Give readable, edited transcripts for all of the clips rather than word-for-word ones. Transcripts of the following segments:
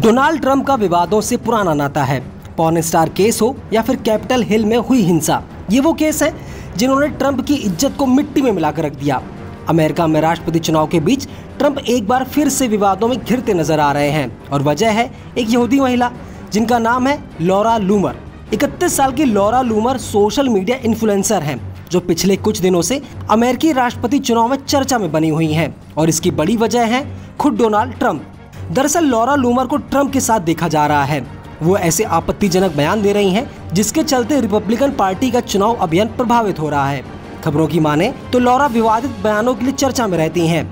Donald Trump का विवादों से पुराना नाता है। पॉर्न स्टार केस हो या फिर कैपिटल हिल में हुई हिंसा, ये वो केस हैं जिन्होंने ट्रंप की इज्जत को मिट्टी में मिलाकर रख दिया। अमेरिका में राष्ट्रपति चुनाव के बीच ट्रंप एक बार फिर से विवादों में घिरते नजर आ रहे हैं और वजह है एक यहूदी महिला जिनका नाम है लॉरा लूमर। 31 साल की लॉरा लूमर सोशल मीडिया इन्फ्लुएंसर हैं जो पिछले कुछ दिनों से अमेरिकी राष्ट्रपति चुनाव में चर्चा में बनी हुई हैं और इसकी बड़ी वजह है खुद डोनाल्ड ट्रंप। दरअसल लॉरा लूमर को ट्रंप के साथ देखा जा रहा है। वो ऐसे आपत्तिजनक बयान दे रही हैं जिसके चलते रिपब्लिकन पार्टी का चुनाव अभियान प्रभावित हो रहा है। खबरों की माने तो लॉरा विवादित बयानों के लिए चर्चा में रहती हैं।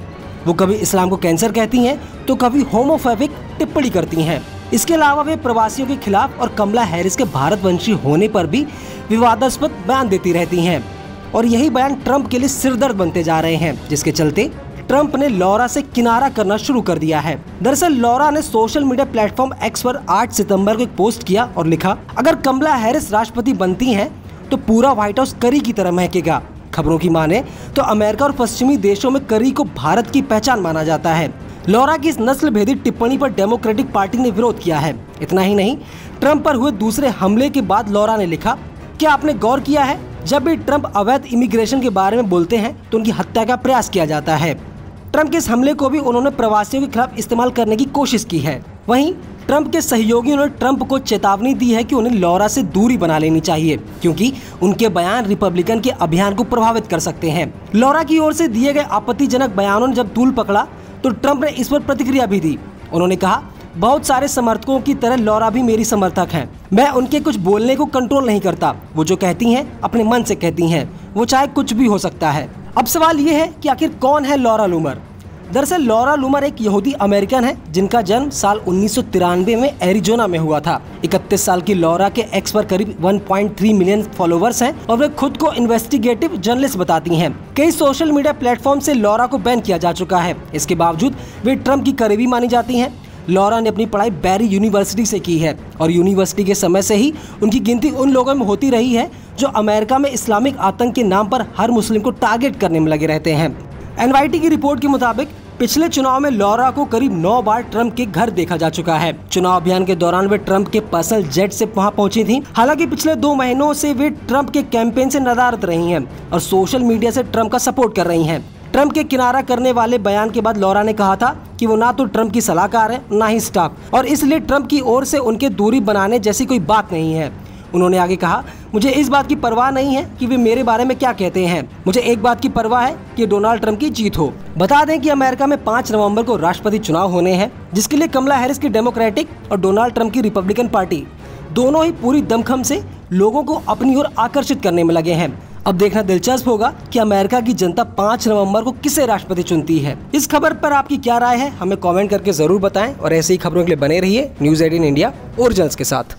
वो कभी इस्लाम को कैंसर कहती हैं तो कभी होमोफोबिक टिप्पणी करती हैं। इसके अलावा वे प्रवासियों के खिलाफ और कमला हैरिस के भारतवंशी होने पर भी विवादास्पद बयान देती रहती हैं और यही बयान ट्रंप के लिए सिरदर्द बनते जा रहे हैं, जिसके चलते ट्रंप ने लॉरा से किनारा करना शुरू कर दिया है। दरअसल लॉरा ने सोशल मीडिया प्लेटफॉर्म एक्स पर 8 सितंबर को एक पोस्ट किया और लिखा, अगर कमला हैरिस राष्ट्रपति बनती हैं तो पूरा व्हाइट हाउस करी की तरह महकेगा। खबरों की माने तो अमेरिका और पश्चिमी देशों में करी को भारत की पहचान माना जाता है। लॉरा की इस नस्ल भेदी टिप्पणी पर डेमोक्रेटिक पार्टी ने विरोध किया है। इतना ही नहीं, ट्रंप पर हुए दूसरे हमले के बाद लॉरा ने लिखा, क्या आपने गौर किया है जब भी ट्रंप अवैध इमिग्रेशन के बारे में बोलते हैं तो उनकी हत्या का प्रयास किया जाता है। ट्रंप के इस हमले को भी उन्होंने प्रवासियों के खिलाफ इस्तेमाल करने की कोशिश की है। वहीं ट्रंप के सहयोगियों ने ट्रंप को चेतावनी दी है कि उन्हें लॉरा से दूरी बना लेनी चाहिए क्योंकि उनके बयान रिपब्लिकन के अभियान को प्रभावित कर सकते हैं। लॉरा की ओर से दिए गए आपत्तिजनक बयानों ने जब तूल पकड़ा तो ट्रंप ने इस पर प्रतिक्रिया भी दी। उन्होंने कहा, बहुत सारे समर्थकों की तरह लॉरा भी मेरी समर्थक हैं। मैं उनके कुछ बोलने को कंट्रोल नहीं करता। वो जो कहती हैं अपने मन से कहती हैं, वो चाहे कुछ भी हो सकता है। अब सवाल ये है कि आखिर कौन है लॉरा लूमर। दरअसल लॉरा लूमर एक यहूदी अमेरिकन है जिनका जन्म साल 1993 में एरिजोना में हुआ था। 31 साल की लॉरा के एक्स पर करीब 1.3 मिलियन फॉलोवर्स हैं और वे खुद को इन्वेस्टिगेटिव जर्नलिस्ट बताती हैं। कई सोशल मीडिया प्लेटफॉर्म से लॉरा को बैन किया जा चुका है। इसके बावजूद वे ट्रंप की करीबी मानी जाती हैं। लॉरा ने अपनी पढ़ाई बैरी यूनिवर्सिटी से की है और यूनिवर्सिटी के समय से ही उनकी गिनती उन लोगों में होती रही है जो अमेरिका में इस्लामिक आतंक के नाम पर हर मुस्लिम को टारगेट करने में लगे रहते हैं। NYT की रिपोर्ट के मुताबिक पिछले चुनाव में लॉरा को करीब 9 बार ट्रंप के घर देखा जा चुका है। चुनाव अभियान के दौरान वे ट्रंप के पर्सनल जेट से वहां पहुंची थी। हालांकि पिछले 2 महीनों से वे ट्रंप के कैंपेन से नदारद रही हैं और सोशल मीडिया से ट्रंप का सपोर्ट कर रही हैं। ट्रंप के किनारा करने वाले बयान के बाद लॉरा ने कहा था कि वो ना तो ट्रंप की सलाहकार है ना ही स्टाफ और इसलिए ट्रंप की ओर से उनके दूरी बनाने जैसी कोई बात नहीं है। उन्होंने आगे कहा, मुझे इस बात की परवाह नहीं है कि वे मेरे बारे में क्या कहते हैं। मुझे एक बात की परवाह है कि डोनाल्ड ट्रंप की जीत हो। बता दें कि अमेरिका में 5 नवंबर को राष्ट्रपति चुनाव होने हैं जिसके लिए कमला हैरिस की डेमोक्रेटिक और डोनाल्ड ट्रंप की रिपब्लिकन पार्टी दोनों ही पूरी दमखम से लोगों को अपनी ओर आकर्षित करने में लगे हैं। अब देखना दिलचस्प होगा कि अमेरिका की जनता 5 नवंबर को किसे राष्ट्रपति चुनती है। इस खबर पर आपकी क्या राय है, हमें कमेंट करके जरूर बताएं और ऐसे ही खबरों के लिए बने रहिए न्यूज़ 18 इंडिया ओरिजिनल्स के साथ।